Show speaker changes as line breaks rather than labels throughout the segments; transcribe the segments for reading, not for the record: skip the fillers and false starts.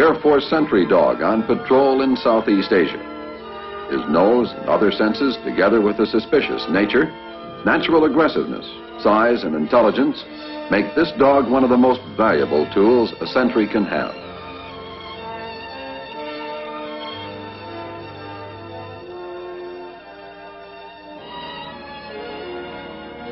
Air Force sentry dog on patrol in Southeast Asia. His nose and other senses, together with a suspicious nature, natural aggressiveness, size, and intelligence, make this dog one of the most valuable tools a sentry can have.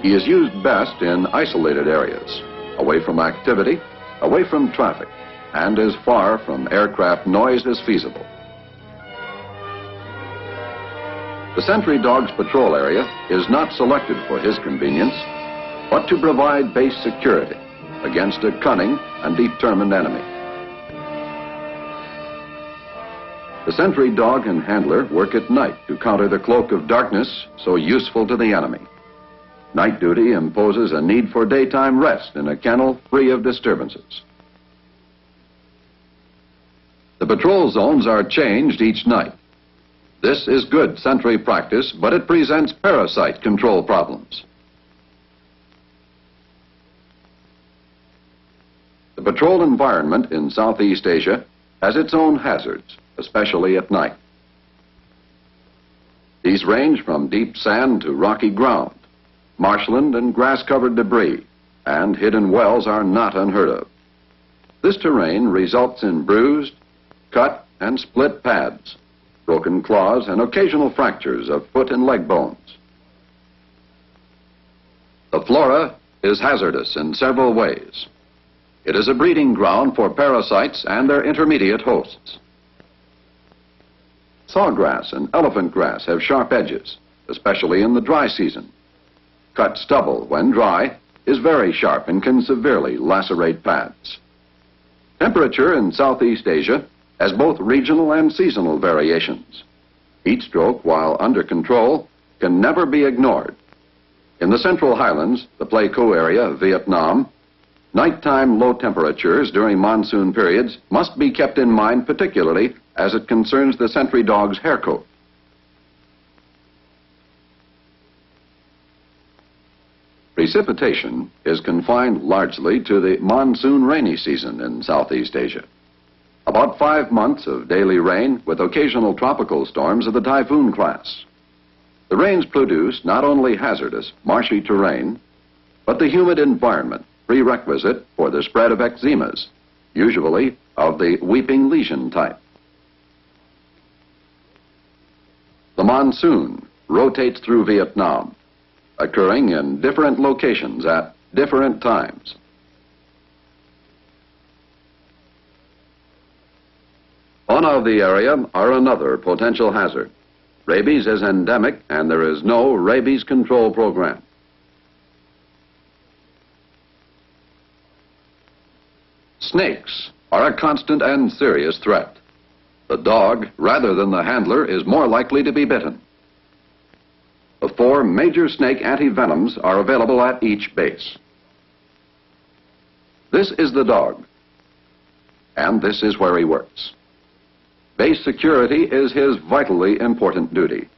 He is used best in isolated areas, away from activity, away from traffic, and as far from aircraft noise as feasible. The sentry dog's patrol area is not selected for his convenience, but to provide base security against a cunning and determined enemy. The sentry dog and handler work at night to counter the cloak of darkness so useful to the enemy. Night duty imposes a need for daytime rest in a kennel free of disturbances. The patrol zones are changed each night. This is good sentry practice, but it presents parasite control problems. The patrol environment in Southeast Asia has its own hazards, especially at night. These range from deep sand to rocky ground. Marshland and grass-covered debris and hidden wells are not unheard of. This terrain results in bruised, cut, and split pads, broken claws, and occasional fractures of foot and leg bones. The flora is hazardous in several ways. It is a breeding ground for parasites and their intermediate hosts. Sawgrass and elephant grass have sharp edges, especially in the dry season. Cut stubble, when dry, is very sharp and can severely lacerate pads. Temperature in Southeast Asia has both regional and seasonal variations. Heat stroke, while under control, can never be ignored. In the Central Highlands, the Pleiku area of Vietnam, nighttime low temperatures during monsoon periods must be kept in mind, particularly as it concerns the sentry dog's hair coat. Precipitation is confined largely to the monsoon rainy season in Southeast Asia. About 5 months of daily rain with occasional tropical storms of the typhoon class. The rains produce not only hazardous, marshy terrain, but the humid environment prerequisite for the spread of eczemas, usually of the weeping lesion type. The monsoon rotates through Vietnam, occurring in different locations at different times. Fauna of the area are another potential hazard. Rabies is endemic and there is no rabies control program. Snakes are a constant and serious threat. The dog, rather than the handler, is more likely to be bitten. The 4 major snake antivenoms are available at each base. This is the dog, and this is where he works. Base security is his vitally important duty.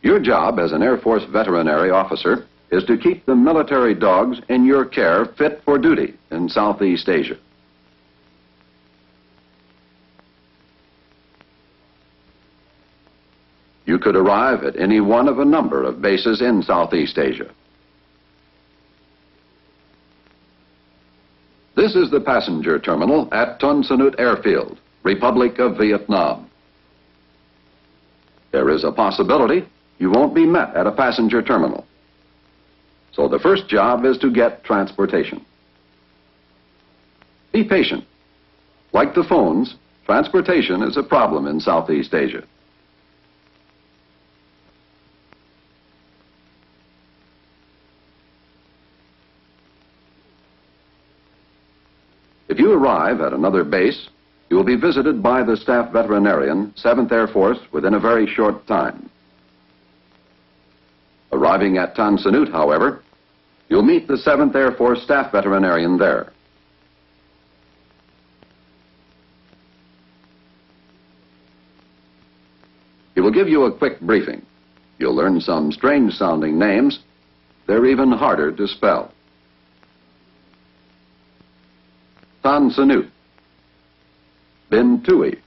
Your job as an Air Force veterinary officer is to keep the military dogs in your care fit for duty in Southeast Asia. You could arrive at any one of a number of bases in Southeast Asia. This is the passenger terminal at Ton Sanut Airfield, Republic of Vietnam. There is a possibility you won't be met at a passenger terminal. So the first job is to get transportation. Be patient. Like the phones, transportation is a problem in Southeast Asia. If you arrive at another base, you will be visited by the staff veterinarian, 7th Air Force, within a very short time. Arriving at Tan Sanut, however, you'll meet the 7th Air Force staff veterinarian there. He will give you a quick briefing. You'll learn some strange-sounding names. They're even harder to spell. Tan Sanut. Bin Tui,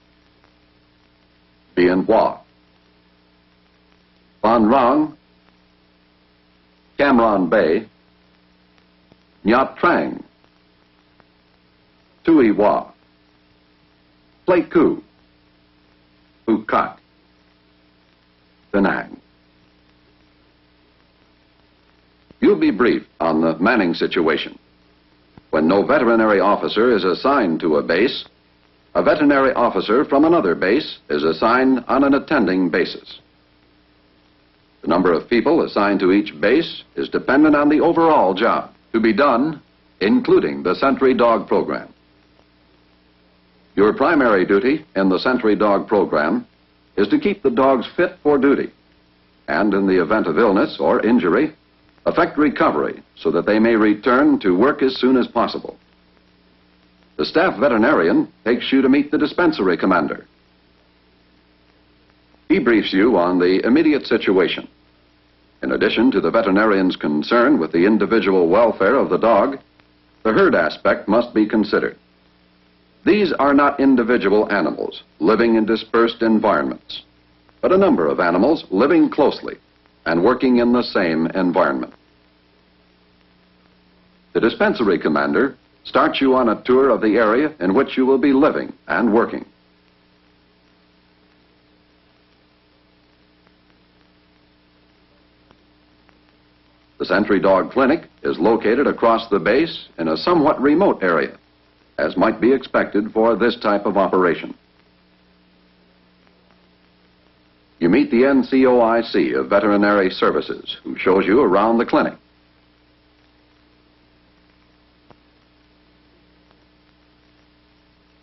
Bien Hoa, Phan Rang, Cam Bay, Nha Trang, Tui Hoa, Pleiku, Phuket, Da Nang. You'll be briefed on the manning situation. When no veterinary officer is assigned to a base, a veterinary officer from another base is assigned on an attending basis. The number of people assigned to each base is dependent on the overall job to be done, including the SENTRY dog program. Your primary duty in the SENTRY dog program is to keep the dogs fit for duty, and in the event of illness or injury, effect recovery so that they may return to work as soon as possible. The staff veterinarian takes you to meet the dispensary commander. He briefs you on the immediate situation. In addition to the veterinarian's concern with the individual welfare of the dog, the herd aspect must be considered. These are not individual animals living in dispersed environments, but a number of animals living closely and working in the same environment. The dispensary commander starts you on a tour of the area in which you will be living and working. The SENTRY Dog Clinic is located across the base in a somewhat remote area, as might be expected for this type of operation. You meet the NCOIC of Veterinary Services, who shows you around the clinic.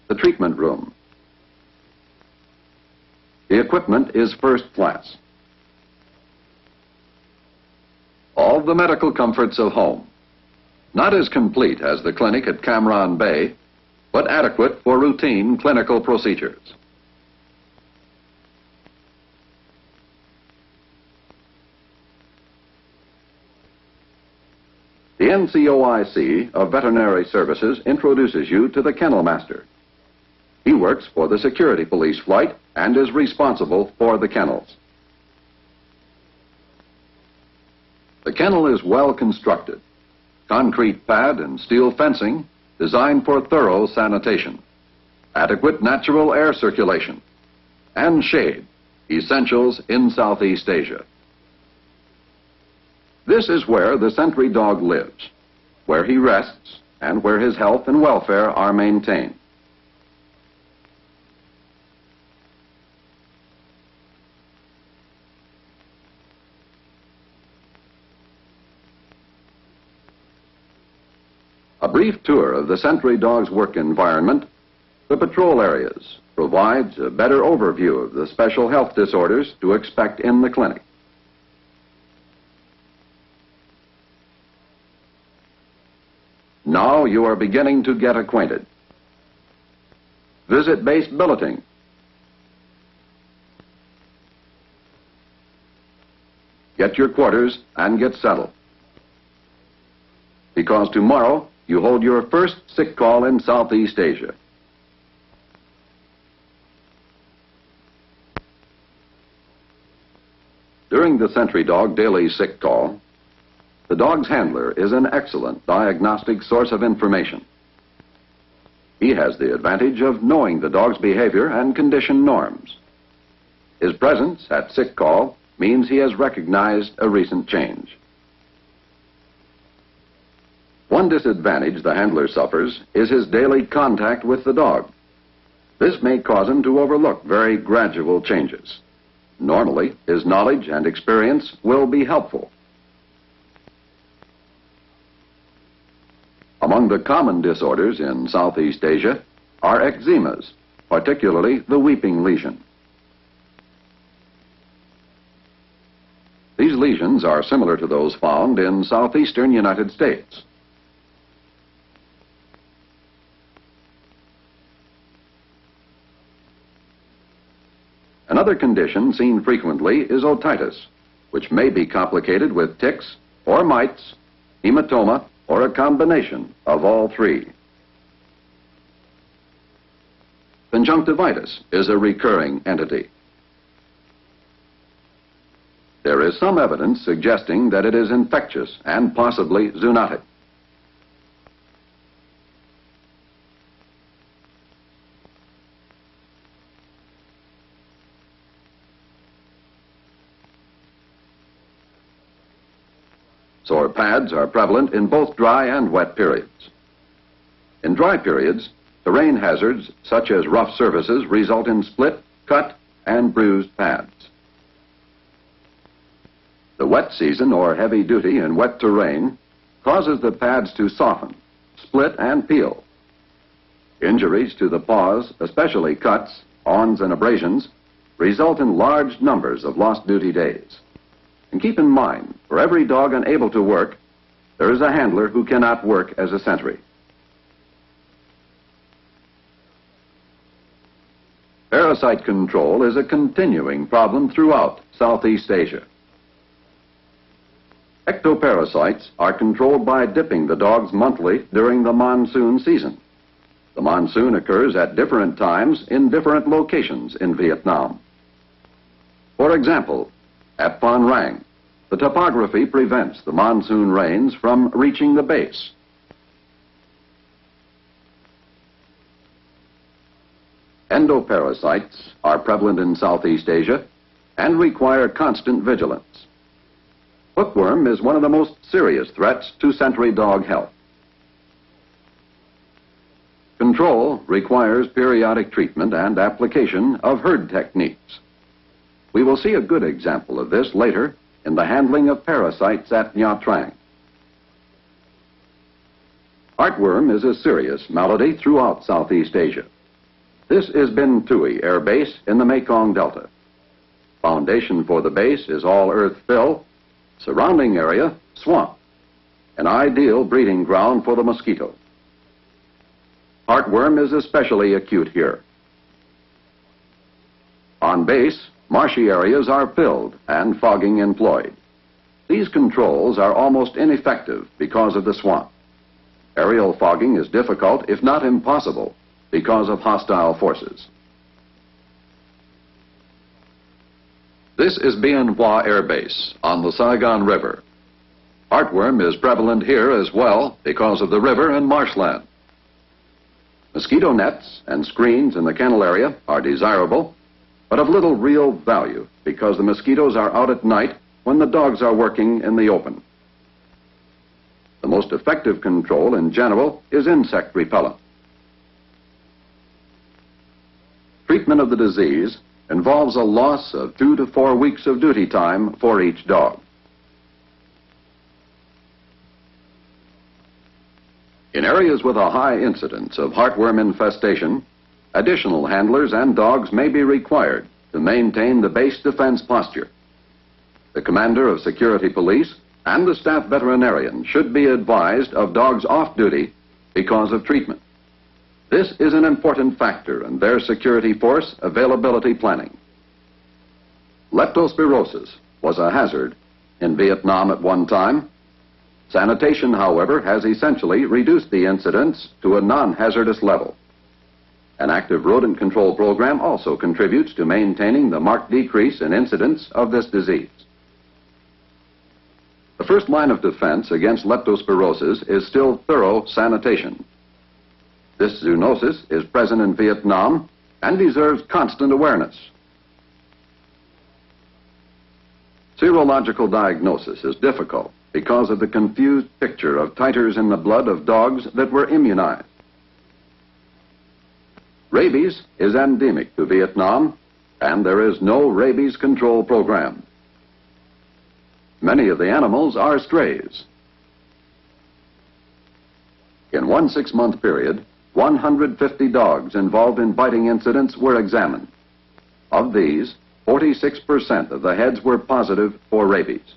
The treatment room. The equipment is first class. All the medical comforts of home. Not as complete as the clinic at Cam Bay, but adequate for routine clinical procedures. The NCOIC of Veterinary Services introduces you to the kennel master. He works for the security police flight and is responsible for the kennels. The kennel is well constructed. Concrete pad and steel fencing designed for thorough sanitation, adequate natural air circulation, and shade, essentials in Southeast Asia. This is where the SENTRY dog lives, where he rests, and where his health and welfare are maintained. A brief tour of the SENTRY dog's work environment, the patrol areas, provides a better overview of the special health disorders to expect in the clinic. Now you are beginning to get acquainted. Visit base billeting. Get your quarters and get settled. Because tomorrow you hold your first sick call in Southeast Asia. During the SENTRY dog daily sick call, the dog's handler is an excellent diagnostic source of information. He has the advantage of knowing the dog's behavior and condition norms. His presence at sick call means he has recognized a recent change. One disadvantage the handler suffers is his daily contact with the dog. This may cause him to overlook very gradual changes. Normally, his knowledge and experience will be helpful. Among the common disorders in Southeast Asia are eczemas, particularly the weeping lesion. These lesions are similar to those found in southeastern United States. Another condition seen frequently is otitis, which may be complicated with ticks or mites, hematoma, or a combination of all three. Conjunctivitis is a recurring entity. There is some evidence suggesting that it is infectious and possibly zoonotic. Sore pads are prevalent in both dry and wet periods. In dry periods, terrain hazards such as rough surfaces result in split, cut, and bruised pads. The wet season or heavy duty in wet terrain causes the pads to soften, split, and peel. Injuries to the paws, especially cuts, horns, and abrasions, result in large numbers of lost duty days. And keep in mind, for every dog unable to work, there is a handler who cannot work as a sentry. Parasite control is a continuing problem throughout Southeast Asia. Ectoparasites are controlled by dipping the dogs monthly during the monsoon season. The monsoon occurs at different times in different locations in Vietnam. For example, at Phan Rang, the topography prevents the monsoon rains from reaching the base. Endoparasites are prevalent in Southeast Asia and require constant vigilance. Hookworm is one of the most serious threats to sentry dog health. Control requires periodic treatment and application of herd techniques. We will see a good example of this later in the handling of parasites at Nha Trang. Heartworm is a serious malady throughout Southeast Asia. This is Binh Tui Air Base in the Mekong Delta. Foundation for the base is all earth fill, surrounding area swamp, an ideal breeding ground for the mosquito. Heartworm is especially acute here. On base, marshy areas are filled and fogging employed. These controls are almost ineffective because of the swamp. Aerial fogging is difficult, if not impossible, because of hostile forces. This is Bien Hoa Air Base on the Saigon River. Heartworm is prevalent here as well because of the river and marshland. Mosquito nets and screens in the kennel area are desirable, but of little real value because the mosquitoes are out at night when the dogs are working in the open. The most effective control in general is insect repellent. Treatment of the disease involves a loss of 2 to 4 weeks of duty time for each dog. In areas with a high incidence of heartworm infestation, additional handlers and dogs may be required to maintain the base defense posture. The commander of security police and the staff veterinarian should be advised of dogs off duty because of treatment. This is an important factor in their security force availability planning. Leptospirosis was a hazard in Vietnam at one time. Sanitation, however, has essentially reduced the incidence to a non-hazardous level. An active rodent control program also contributes to maintaining the marked decrease in incidence of this disease. The first line of defense against leptospirosis is still thorough sanitation. This zoonosis is present in Vietnam and deserves constant awareness. Serological diagnosis is difficult because of the confused picture of titers in the blood of dogs that were immunized. Rabies is endemic to Vietnam, and there is no rabies control program. Many of the animals are strays. In one 6-month period, 150 dogs involved in biting incidents were examined. Of these, 46% of the heads were positive for rabies.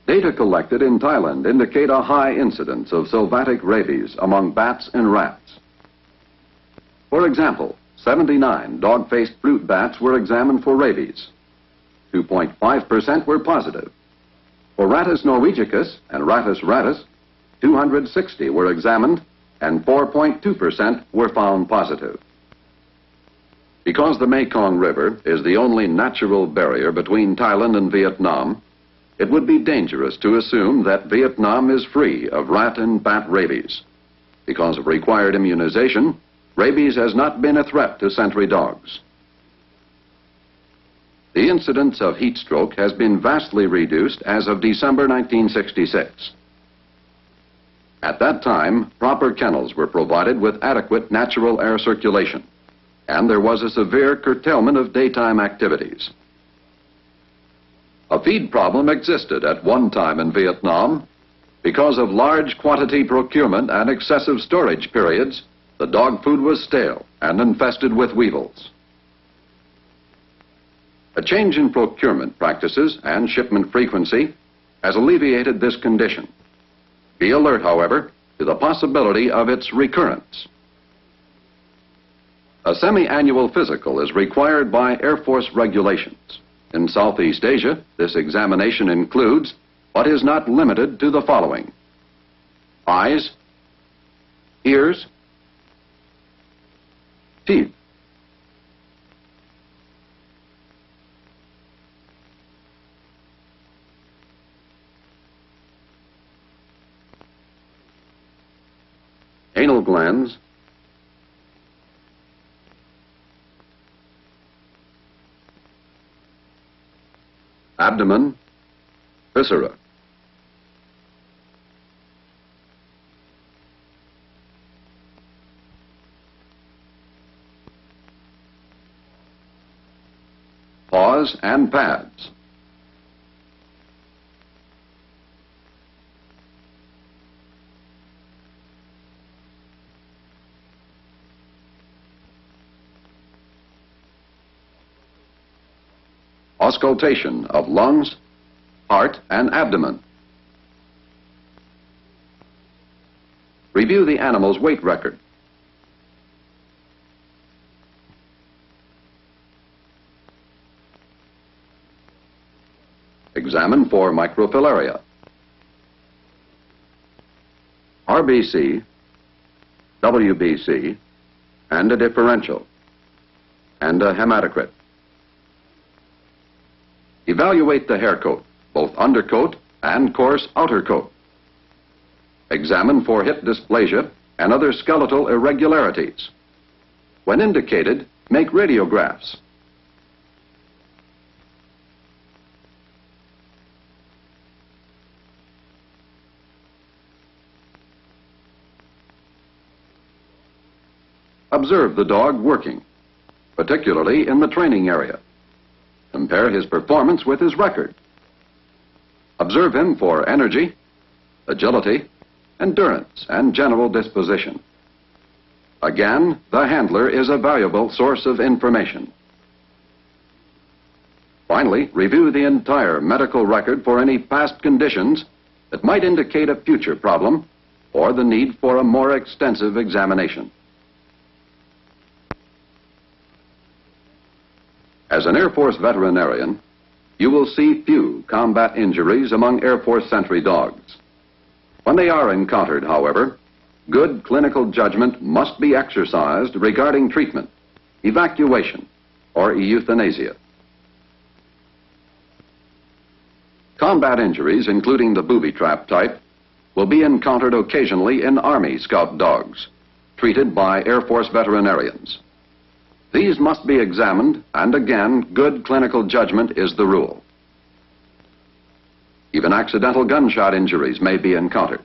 Data collected in Thailand indicate a high incidence of sylvatic rabies among bats and rats. For example, 79 dog-faced fruit bats were examined for rabies. 2.5% were positive. For Rattus norvegicus and Rattus rattus, 260 were examined and 4.2% were found positive. Because the Mekong River is the only natural barrier between Thailand and Vietnam, it would be dangerous to assume that Vietnam is free of rat and bat rabies. Because of required immunization, rabies has not been a threat to SENTRY dogs. The incidence of heat stroke has been vastly reduced as of December 1966. At that time, proper kennels were provided with adequate natural air circulation, and there was a severe curtailment of daytime activities. A feed problem existed at one time in Vietnam. Because of large quantity procurement and excessive storage periods, the dog food was stale and infested with weevils. A change in procurement practices and shipment frequency has alleviated this condition. Be alert, however, to the possibility of its recurrence. A semi-annual physical is required by Air Force regulations. In Southeast Asia, this examination includes, but is not limited to, the following: eyes, ears, teeth, anal glands, abdomen, viscera, paws and pads, auscultation of lungs, heart, and abdomen. Review the animal's weight record. Examine for microfilaria, RBC, WBC, and a differential, and a hematocrit. Evaluate the hair coat, both undercoat and coarse outer coat. Examine for hip dysplasia and other skeletal irregularities. When indicated, make radiographs. Observe the dog working, particularly in the training area. Compare his performance with his record. Observe him for energy, agility, endurance, and general disposition. Again, the handler is a valuable source of information. Finally, review the entire medical record for any past conditions that might indicate a future problem or the need for a more extensive examination. As an Air Force veterinarian, you will see few combat injuries among Air Force SENTRY dogs. When they are encountered, however, good clinical judgment must be exercised regarding treatment, evacuation, or euthanasia. Combat injuries, including the booby trap type, will be encountered occasionally in Army Scout dogs, treated by Air Force veterinarians. These must be examined, and again, good clinical judgment is the rule. Even accidental gunshot injuries may be encountered.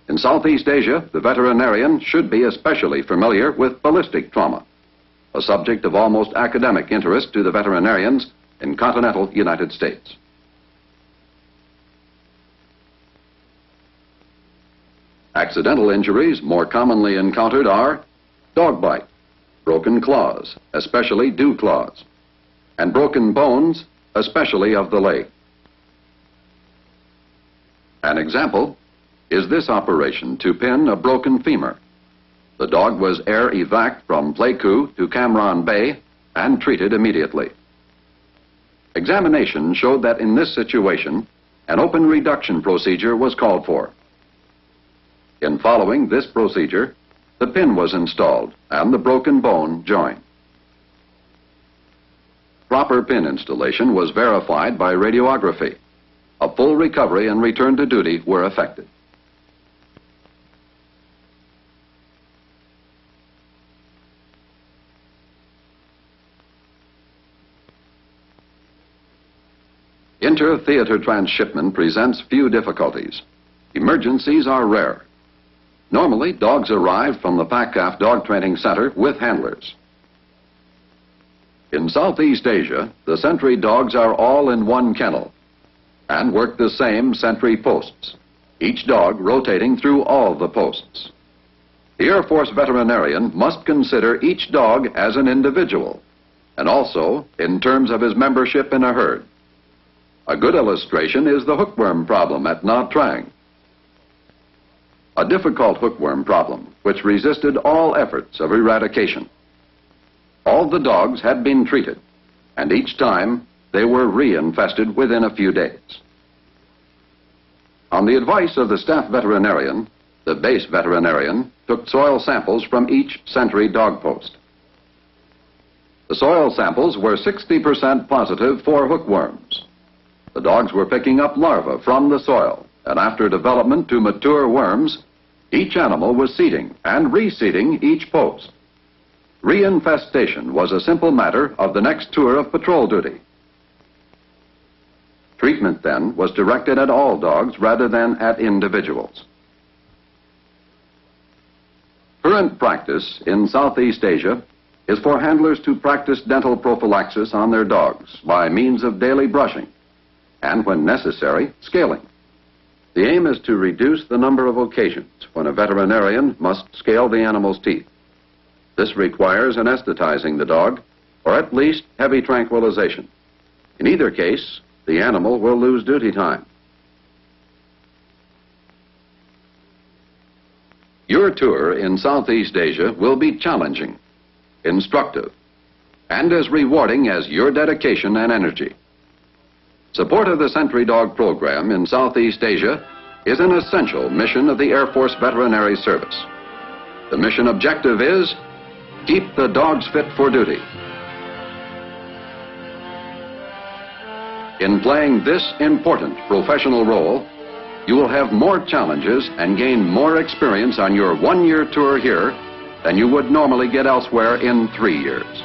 In Southeast Asia, the veterinarian should be especially familiar with ballistic trauma, a subject of almost academic interest to the veterinarians in continental United States. Accidental injuries more commonly encountered are dog bite, broken claws, especially dew claws, and broken bones, especially of the leg. An example is this operation to pin a broken femur. The dog was air evac from Pleiku to Cam Ranh Bay and treated immediately. Examination showed that in this situation, an open reduction procedure was called for. In following this procedure, the pin was installed and the broken bone joined. proper pin installation was verified by radiography. A full recovery and return to duty were effected. Inter-theater transshipment presents few difficulties. Emergencies are rare. Normally, dogs arrive from the PACAF Dog Training Center with handlers. In Southeast Asia, the SENTRY dogs are all in one kennel and work the same SENTRY posts, each dog rotating through all the posts. The Air Force veterinarian must consider each dog as an individual and also in terms of his membership in a herd. A good illustration is the hookworm problem at Nha Trang. A difficult hookworm problem which resisted all efforts of eradication. All the dogs had been treated, and each time they were reinfested within a few days. On the advice of the staff veterinarian, the base veterinarian took soil samples from each SENTRY dog post. The soil samples were 60% positive for hookworms. The dogs were picking up larvae from the soil, and after development to mature worms, each animal was seeding and reseeding each post. Reinfestation was a simple matter of the next tour of patrol duty. Treatment then was directed at all dogs rather than at individuals. Current practice in Southeast Asia is for handlers to practice dental prophylaxis on their dogs by means of daily brushing, and when necessary, scaling. The aim is to reduce the number of occasions when a veterinarian must scale the animal's teeth. This requires anesthetizing the dog, or at least heavy tranquilization. In either case, the animal will lose duty time. Your tour in Southeast Asia will be challenging, instructive, and as rewarding as your dedication and energy. Support of the SENTRY Dog program in Southeast Asia is an essential mission of the Air Force Veterinary Service. The mission objective is keep the dogs fit for duty. In playing this important professional role, you will have more challenges and gain more experience on your one-year tour here than you would normally get elsewhere in 3 years.